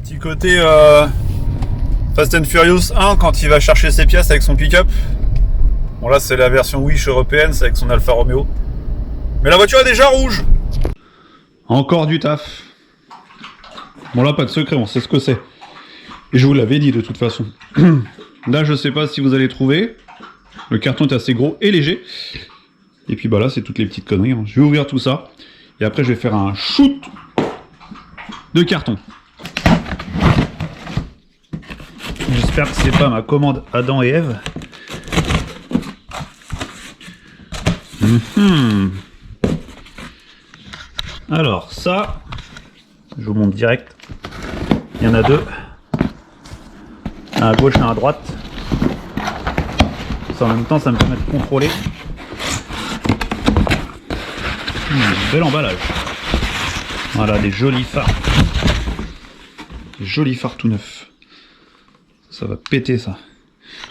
Petit côté Fast and Furious 1 quand il va chercher ses pièces avec son pick-up. Bon là c'est la version Wish européenne, c'est avec son Alfa Romeo. Mais la voiture est déjà rouge. Encore du taf. Bon là pas de secret, on sait ce que c'est. Et je vous l'avais dit de toute façon. Là je sais pas si vous allez trouver. Le carton est assez gros et léger. Et puis bah là c'est toutes les petites conneries. Je vais ouvrir tout ça. Et après je vais faire un shoot de carton. J'espère que c'est pas ma commande Adam et Ève. Alors ça, je vous montre direct. Il y en a deux. Un à gauche et un à droite. Ça, en même temps, ça me permet de contrôler. Bel emballage. Voilà, des jolis phares. Des jolis phares tout neufs. Ça va péter ça.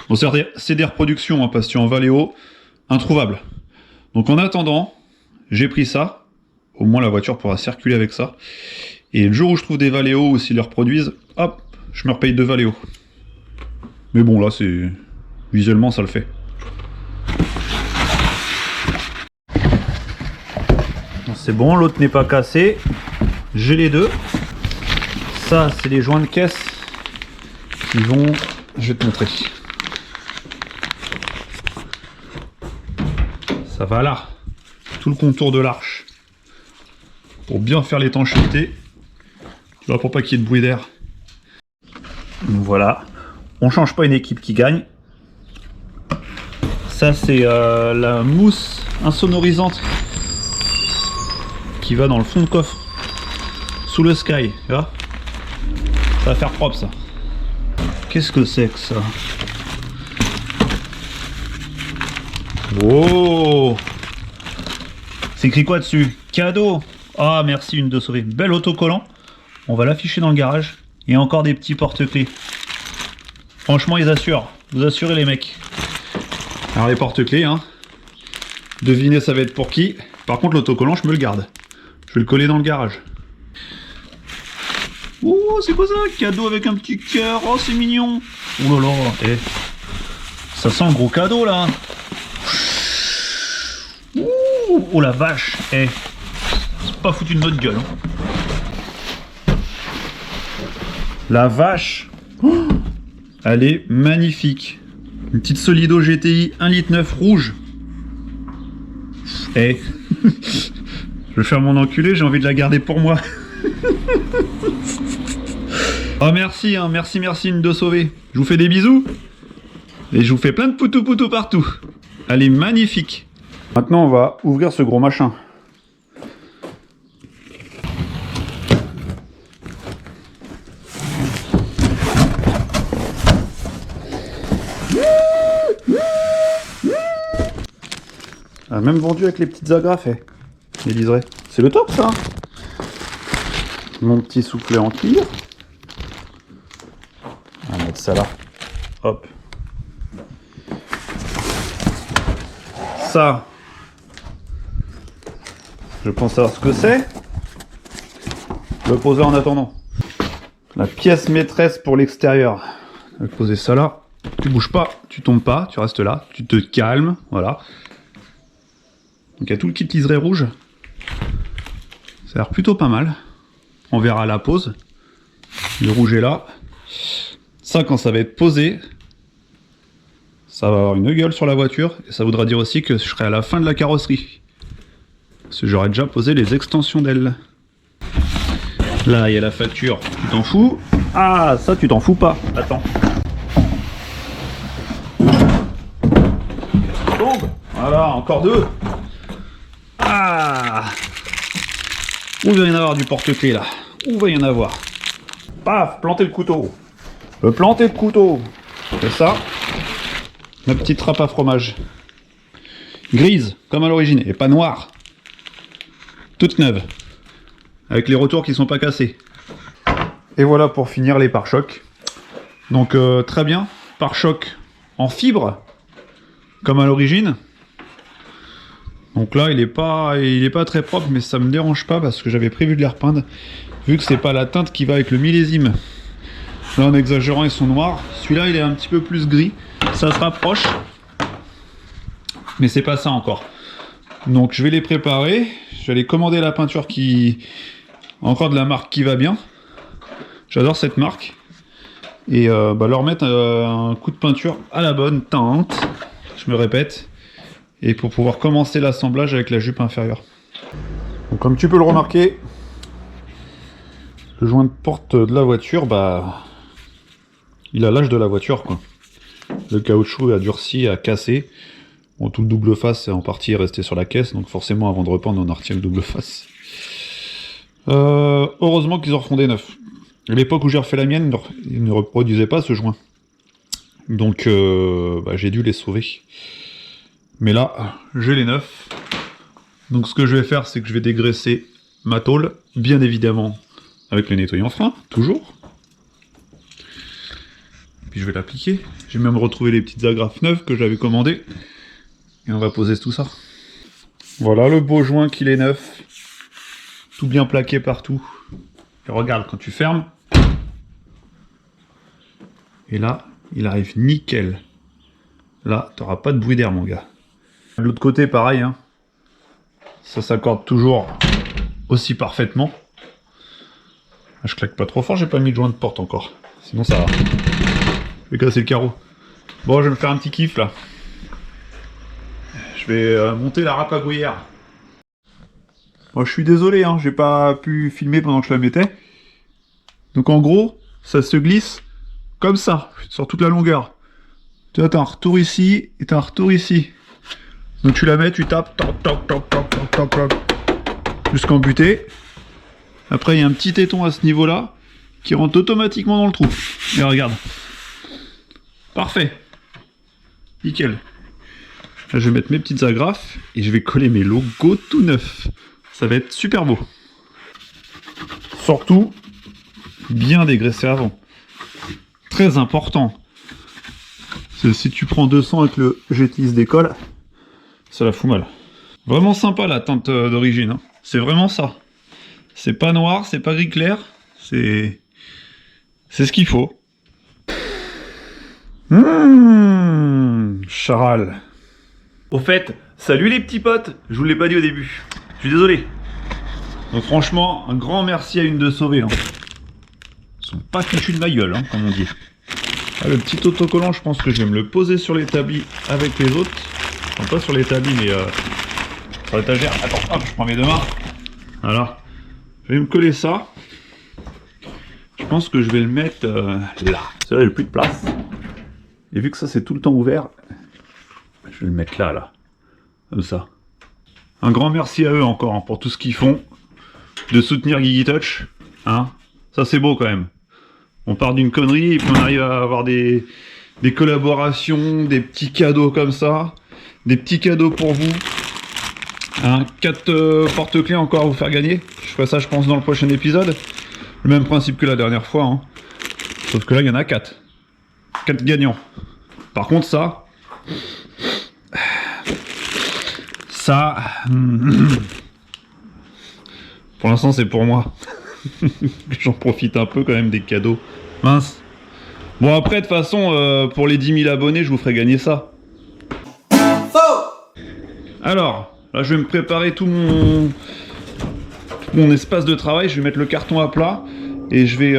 Bon, c'est des reproductions, hein, parce que en Valeo, introuvable. Donc en attendant, j'ai pris ça. Au moins la voiture pourra circuler avec ça. Et le jour où je trouve des Valeo ou s'ils les reproduisent, hop, je me repaye 2 Valeo. Mais bon là c'est... visuellement ça le fait. C'est bon, l'autre n'est pas cassé. J'ai les deux. Ça c'est les joints de caisse qui vont... Je vais te montrer. Ça va là. Tout le contour de l'arche. Pour bien faire l'étanchéité. Tu vois, pour pas qu'il y ait de bruit d'air. Voilà. On change pas une équipe qui gagne. Ça c'est la mousse insonorisante qui va dans le fond de coffre. Sous le sky. Tu vois, ça va faire propre ça. Qu'est-ce que c'est que ça? Oh! C'est écrit quoi dessus? Cadeau! Ah merci, une de sauver. Bel autocollant. On va l'afficher dans le garage. Et encore des petits porte-clés. Franchement ils assurent. Vous assurez les mecs. Alors les porte-clés, hein. Devinez ça va être pour qui. Par contre l'autocollant je me le garde. Je vais le coller dans le garage. Oh c'est quoi ça? Cadeau avec un petit cœur. Oh c'est mignon. Oh là là. Eh. Ça sent un gros cadeau là. Ouh, oh la vache. Eh. C'est pas foutu de notre gueule. Hein. La vache. Oh, elle est magnifique. Une petite Solido GTI 1,9 litre rouge. Eh. Je vais faire mon enculé, j'ai envie de la garder pour moi. Oh merci, hein, merci une de sauver. Je vous fais des bisous. Et je vous fais plein de poutou partout. Elle est magnifique. Maintenant on va ouvrir ce gros machin. Ah, même vendu avec les petites agrafes, les liserés. C'est le top ça. Mon petit soufflet en cuir. On va mettre ça là. Hop. Ça. Je pense savoir ce que c'est. Je vais poser en attendant. La pièce maîtresse pour l'extérieur. Je vais poser ça là. Tu bouges pas, tu tombes pas, tu restes là, tu te calmes, voilà. Donc il y a tout le kit liseré rouge. Ça a l'air plutôt pas mal. On verra à la pose. Le rouge est là. Ça, quand ça va être posé, ça va avoir une gueule sur la voiture. Et ça voudra dire aussi que je serai à la fin de la carrosserie. Parce que j'aurais déjà posé les extensions d'ailes. Là, il y a la facture. Tu t'en fous? Ah, ça, tu t'en fous pas. Attends. Tombe. Voilà, encore deux. Ah! Où il va y en avoir du porte-clés là? Où va y en avoir? Paf! Planter le couteau. Le planter de couteau. C'est ça. Ma petite trappe à fromage. Grise, comme à l'origine, et pas noire. Toute neuve. Avec les retours qui sont pas cassés. Et voilà pour finir les pare-chocs. Donc très bien. Pare-choc en fibre, comme à l'origine. Donc là, il est pas très propre, mais ça me dérange pas parce que j'avais prévu de les repeindre, vu que c'est pas la teinte qui va avec le millésime. Là en exagérant ils sont noirs. Celui-là il est un petit peu plus gris. Ça se rapproche. Mais c'est pas ça encore. Donc je vais les préparer. Je vais aller commander la peinture qui... Encore de la marque qui va bien. J'adore cette marque. Et leur mettre un coup de peinture à la bonne teinte. Je me répète. Et pour pouvoir commencer l'assemblage avec la jupe inférieure. Donc comme tu peux le remarquer, le joint de porte de la voiture, il a l'âge de la voiture, quoi. Le caoutchouc a durci, a cassé. Bon, tout le double face est en partie resté sur la caisse, donc forcément avant de reprendre on a retiré le double face. Heureusement qu'ils ont refondé neuf. À l'époque où j'ai refait la mienne, ils ne reproduisaient pas ce joint. Donc j'ai dû les sauver. Mais là, j'ai les neufs. Donc ce que je vais faire, c'est que je vais dégraisser ma tôle, bien évidemment, avec le nettoyant frein, toujours. Puis je vais l'appliquer. J'ai même retrouvé les petites agrafes neuves que j'avais commandées. Et on va poser tout ça. Voilà le beau joint qu'il est neuf. Tout bien plaqué partout. Et regarde, quand tu fermes. Et là, il arrive nickel. Là, t'auras pas de bruit d'air, mon gars. De l'autre côté, pareil, hein. Ça s'accorde toujours aussi parfaitement. Je claque pas trop fort, j'ai pas mis de joint de porte encore. Sinon ça va. Je vais casser le carreau. Bon, je vais me faire un petit kiff là. Je vais monter la râpe à gruyère. Bon, je suis désolé, hein, j'ai pas pu filmer pendant que je la mettais. Donc en gros, ça se glisse comme ça, sur toute la longueur. Tu vois, t'as un retour ici et t'as un retour ici. Donc tu la mets, tu tapes, toc, toc, toc, toc, toc, toc, toc, jusqu'en butée. Après, il y a un petit téton à ce niveau-là qui rentre automatiquement dans le trou. Et regarde. Parfait. Nickel. Là, je vais mettre mes petites agrafes et je vais coller mes logos tout neufs. Ça va être super beau. Surtout, bien dégraisser avant. Très important. Si tu prends 200 avec le G-Tisse d'école, ça la fout mal. Vraiment sympa la teinte d'origine. Hein. C'est vraiment ça. C'est pas noir, c'est pas gris clair. C'est ce qu'il faut. Charal. Au fait, salut les petits potes, je vous l'ai pas dit au début. Je suis désolé. Donc franchement, un grand merci à Une de Sauver. Hein. Ils sont pas fichus de ma gueule, hein, comme on dit. Ah, le petit autocollant, je pense que je vais me le poser sur l'établi avec les autres. Enfin, pas sur l'établi, mais sur l'étagère. Attends, hop, je prends mes deux mains. Voilà. Je vais me coller ça. Je pense que je vais le mettre là. C'est là, il n'y a plus de place. Et vu que ça, c'est tout le temps ouvert, je vais le mettre là. Comme ça. Un grand merci à eux encore hein, pour tout ce qu'ils font. De soutenir Geeky Touch. Hein. Ça, c'est beau quand même. On part d'une connerie et puis on arrive à avoir des collaborations, des petits cadeaux comme ça. Des petits cadeaux pour vous. 4 porte-clés encore à vous faire gagner. Je ferai ça je pense dans le prochain épisode. Le même principe que la dernière fois. Hein. Sauf que là il y en a 4. 4 gagnants. Par contre ça... pour l'instant c'est pour moi. J'en profite un peu quand même des cadeaux. Mince. Bon après de toute façon pour les 10 000 abonnés je vous ferai gagner ça. Alors, là je vais me préparer tout mon espace de travail, je vais mettre le carton à plat et je vais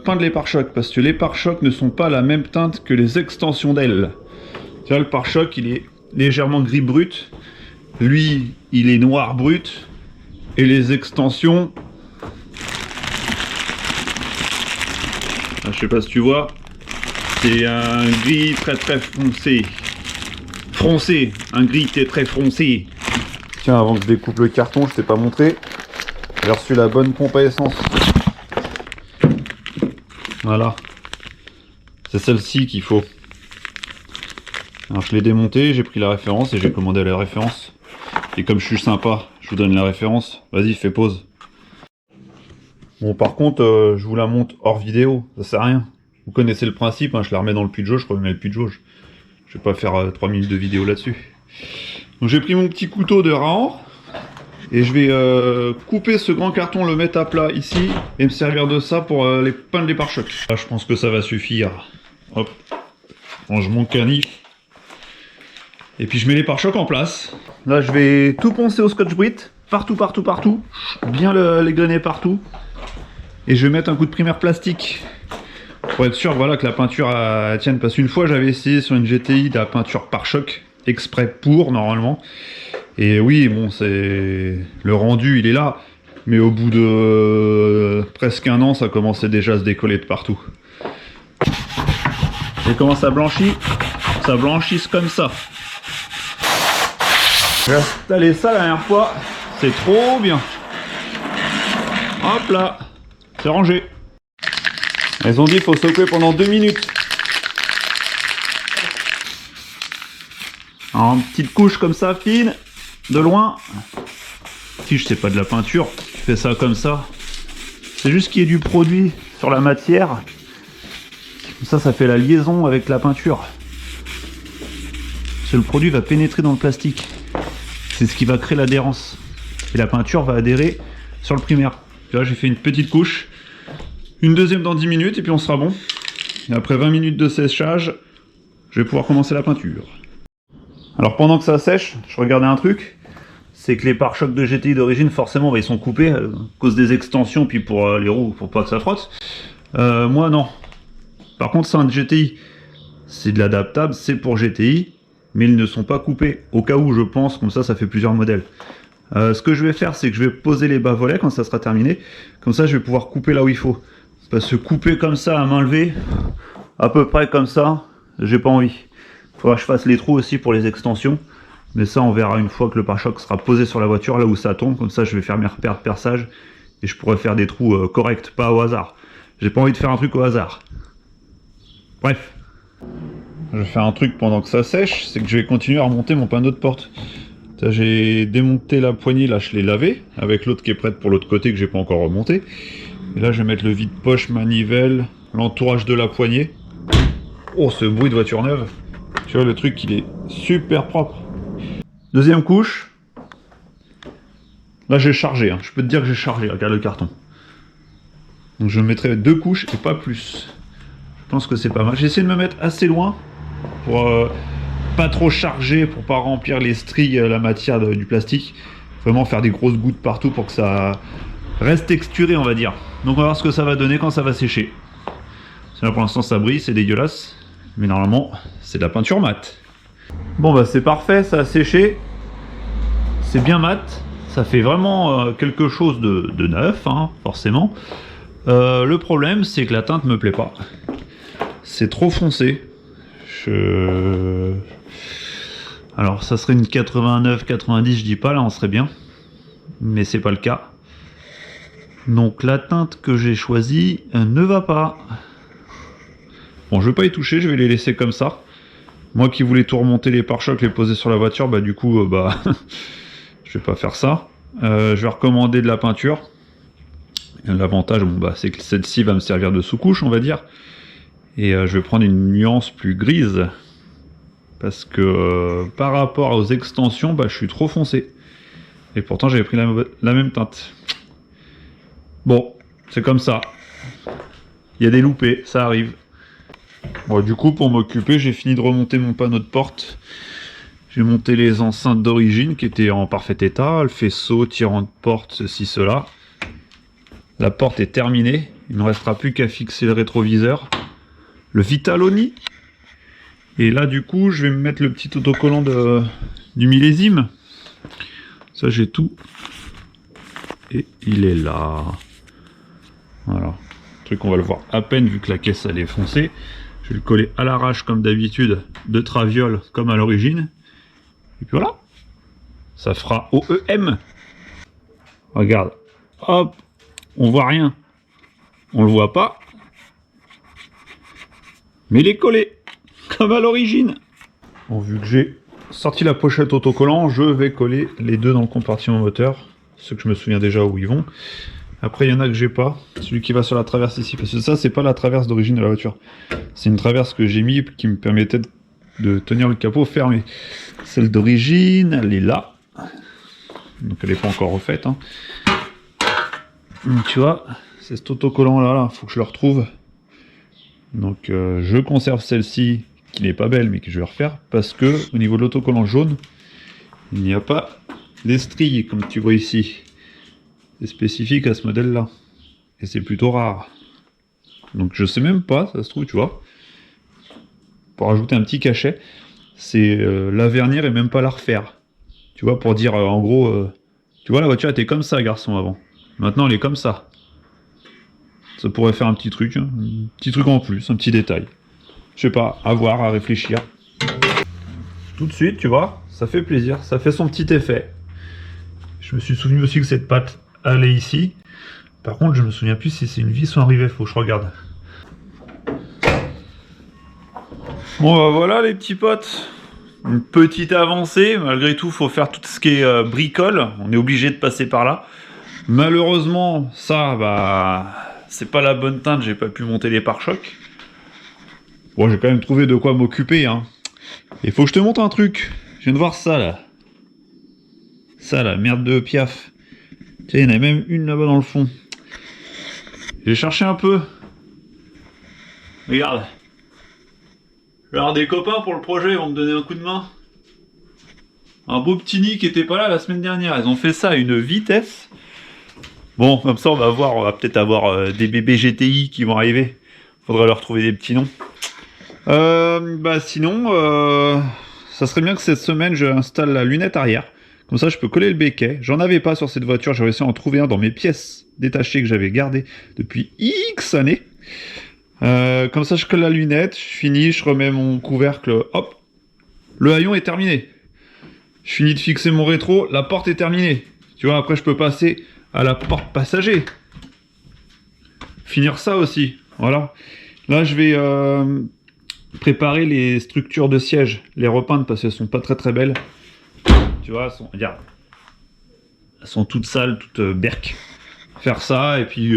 peindre les pare-chocs parce que les pare-chocs ne sont pas la même teinte que les extensions d'ailes. Tu vois, le pare-choc il est légèrement gris brut, lui il est noir brut et les extensions, je sais pas si tu vois, c'est un gris très très foncé. Froncé, un gris très froncé. Tiens, avant que je découpe le carton, je t'ai pas montré. J'ai reçu la bonne pompe à essence. Voilà. C'est celle-ci qu'il faut. Alors je l'ai démontée, j'ai pris la référence et j'ai commandé la référence. Et comme je suis sympa, je vous donne la référence. Vas-y, fais pause. Bon, par contre, je vous la monte hors vidéo, ça sert à rien. Vous connaissez le principe, hein, je la remets dans le puits de jauge, je remets le puits de jauge. Je vais pas faire 3 minutes de vidéo là-dessus. Donc j'ai pris mon petit couteau de Rahan. Et je vais couper ce grand carton, le mettre à plat ici, et me servir de ça pour les peindre les pare-chocs. Là, je pense que ça va suffire. Hop, range mon canif. Et puis je mets les pare-chocs en place. Là, je vais tout poncer au scotch-brite, partout, partout, partout. Bien les grainer partout. Et je vais mettre un coup de primaire plastique. Pour être sûr, voilà, que la peinture elle tienne. Parce qu'une fois, j'avais essayé sur une GTI de la peinture pare-choc, exprès pour, normalement. Et oui, bon, c'est... Le rendu, il est là. Mais au bout de presque un an, ça commençait déjà à se décoller de partout. Et comment ça blanchit? Ça blanchisse comme ça. J'ai installé ça la dernière fois. C'est trop bien. Hop là. C'est rangé. Ils ont dit qu'il faut s'occuper pendant 2 minutes. Alors, une petite couche comme ça, fine. De loin. Si je sais pas de la peinture, tu fais ça comme ça. C'est juste qu'il y ait du produit sur la matière. Comme ça fait la liaison avec la peinture. Parce que le produit va pénétrer dans le plastique. C'est ce qui va créer l'adhérence. Et la peinture va adhérer sur le primaire. Là, j'ai fait une petite couche. Une deuxième dans 10 minutes et puis on sera bon. Et après 20 minutes de séchage, je vais pouvoir commencer la peinture. Alors pendant que ça sèche, je regardais un truc. C'est que les pare-chocs de GTI d'origine, forcément, bah, ils sont coupés à cause des extensions, puis pour les roues, pour pas que ça frotte. Moi, non. Par contre, c'est un GTI. C'est de l'adaptable, c'est pour GTI, mais ils ne sont pas coupés. Au cas où, je pense, comme ça fait plusieurs modèles. Ce que je vais faire, c'est que je vais poser les bas volets quand ça sera terminé. Comme ça, je vais pouvoir couper là où il faut. Parce que couper comme ça à main levée, à peu près comme ça, j'ai pas envie. Il faudra que je fasse les trous aussi pour les extensions. Mais ça, on verra une fois que le pare-choc sera posé sur la voiture, là où ça tombe. Comme ça, je vais faire mes repères de perçage. Et je pourrai faire des trous corrects, pas au hasard. J'ai pas envie de faire un truc au hasard. Bref. Je vais faire un truc pendant que ça sèche. C'est que je vais continuer à remonter mon panneau de porte. J'ai démonté la poignée, là je l'ai lavé. Avec l'autre qui est prête pour l'autre côté que j'ai pas encore remonté. Et là, je vais mettre le vide-poche, manivelle, l'entourage de la poignée. Oh, ce bruit de voiture neuve. Tu vois, le truc, il est super propre. Deuxième couche. Là, j'ai chargé. Hein. Je peux te dire que j'ai chargé. Regarde le carton. Donc, je mettrai 2 couches et pas plus. Je pense que c'est pas mal. J'ai essayé de me mettre assez loin pour pas trop charger, pour pas remplir les stries, la matière du plastique. Vraiment faire des grosses gouttes partout pour que ça reste texturé, on va dire. Donc, on va voir ce que ça va donner quand ça va sécher. Là, pour l'instant, ça brille, c'est dégueulasse. Mais normalement, c'est de la peinture mate. Bon bah c'est parfait, ça a séché, c'est bien mat, ça fait vraiment quelque chose de neuf, hein, forcément. Le problème c'est que la teinte me plaît pas, c'est trop foncé. Alors ça serait une 89-90, je dis pas, là on serait bien, mais c'est pas le cas. Donc la teinte que j'ai choisie ne va pas. Bon, je vais pas y toucher, je vais les laisser comme ça. Moi qui voulais tout remonter les pare-chocs, les poser sur la voiture, bah du coup, je vais pas faire ça. Je vais recommander de la peinture. L'avantage, bon, bah, c'est que celle-ci va me servir de sous-couche, on va dire. Et je vais prendre une nuance plus grise. Parce que par rapport aux extensions, bah, je suis trop foncé. Et pourtant, j'avais pris la même teinte. Bon, c'est comme ça. Il y a des loupés, ça arrive. Bon, du coup, pour m'occuper, j'ai fini de remonter mon panneau de porte. J'ai monté les enceintes d'origine qui étaient en parfait état. Le faisceau, tirant de porte, ceci, cela. La porte est terminée. Il ne restera plus qu'à fixer le rétroviseur. Le Vitaloni. Et là, du coup, je vais me mettre le petit autocollant du millésime. Ça, j'ai tout. Et il est là. Voilà. Le truc, on va le voir à peine vu que la caisse, elle est foncée. Je vais le coller à l'arrache comme d'habitude, de traviole comme à l'origine. Et puis voilà. Ça fera OEM. Regarde. Hop. On voit rien. On le voit pas. Mais il est collé. Comme à l'origine. Bon, vu que j'ai sorti la pochette autocollant, je vais coller les deux dans le compartiment moteur. Ceux que je me souviens déjà où ils vont. Après, il y en a que j'ai pas. Celui qui va sur la traverse ici. Parce que ça, c'est pas la traverse d'origine de la voiture. C'est une traverse que j'ai mis qui me permettait de tenir le capot fermé. Celle d'origine, elle est là. Donc elle n'est pas encore refaite. Hein. Donc, tu vois, c'est cet autocollant là, faut que je le retrouve. Donc je conserve celle-ci, qui n'est pas belle, mais que je vais refaire, parce que au niveau de l'autocollant jaune, il n'y a pas d'estrie, comme tu vois ici. C'est spécifique à ce modèle-là. Et c'est plutôt rare. Donc je sais même pas, ça se trouve, tu vois. Pour rajouter un petit cachet, c'est la vernir et même pas la refaire. Tu vois, pour dire en gros, tu vois la voiture était comme ça, garçon, avant. Maintenant elle est comme ça. Ça pourrait faire un petit truc en plus, un petit détail. Je sais pas, à voir, à réfléchir. Tout de suite, tu vois, ça fait plaisir, ça fait son petit effet. Je me suis souvenu aussi que cette patte allait ici. Par contre, je me souviens plus si c'est une vis ou un rivet, faut que je regarde. Bon bah voilà les petits potes. Une petite avancée, malgré tout, faut faire tout ce qui est bricole. On est obligé de passer par là. Malheureusement, ça, bah, c'est pas la bonne teinte, j'ai pas pu monter les pare-chocs. Bon, j'ai quand même trouvé de quoi m'occuper, hein. Il faut que je te montre un truc. Je viens de voir ça, là. Ça, là, merde de Piaf. Tiens, il y en a même une là-bas dans le fond. J'ai cherché un peu. Regarde. Je vais avoir des copains pour le projet, ils vont me donner un coup de main. Un beau petit nid qui était pas là la semaine dernière. Ils ont fait ça à une vitesse. Bon, comme ça, on va voir. On va peut-être avoir des bébés GTI qui vont arriver. Faudra leur trouver des petits noms. Bah sinon, ça serait bien que cette semaine, je installe la lunette arrière. Comme ça, je peux coller le béquet. J'en avais pas sur cette voiture. J'ai réussi à en trouver un dans mes pièces détachées que j'avais gardées depuis X années. Comme ça, je colle la lunette. Je finis, je remets mon couvercle. Hop, le haillon est terminé. Je finis de fixer mon rétro. La porte est terminée. Tu vois, après, je peux passer à la porte passager. Finir ça aussi. Voilà. Là, je vais préparer les structures de siège, les repeindre parce qu'elles sont pas très très belles. Tu vois, regarde, elles sont toutes sales, toutes berques. Faire ça et puis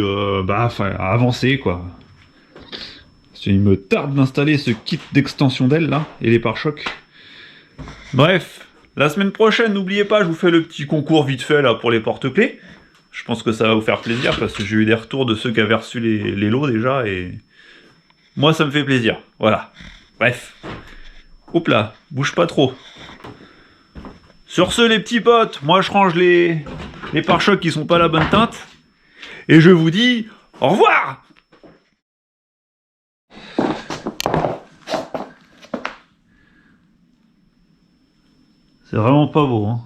avancer quoi. Il me tarde d'installer ce kit d'extension d'aile là et les pare-chocs. Bref, la semaine prochaine, n'oubliez pas, je vous fais le petit concours vite fait là pour les porte-clés. Je pense que ça va vous faire plaisir parce que j'ai eu des retours de ceux qui avaient reçu les lots déjà et moi ça me fait plaisir. Voilà. Bref. Hop là, bouge pas trop. Sur ce les petits potes, moi je range les pare-chocs qui sont pas la bonne teinte. Et je vous dis au revoir. C'est vraiment pas beau, hein.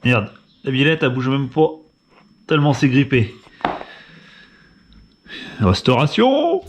Merde, la violette elle bouge même pas. Tellement c'est grippé. Restauration.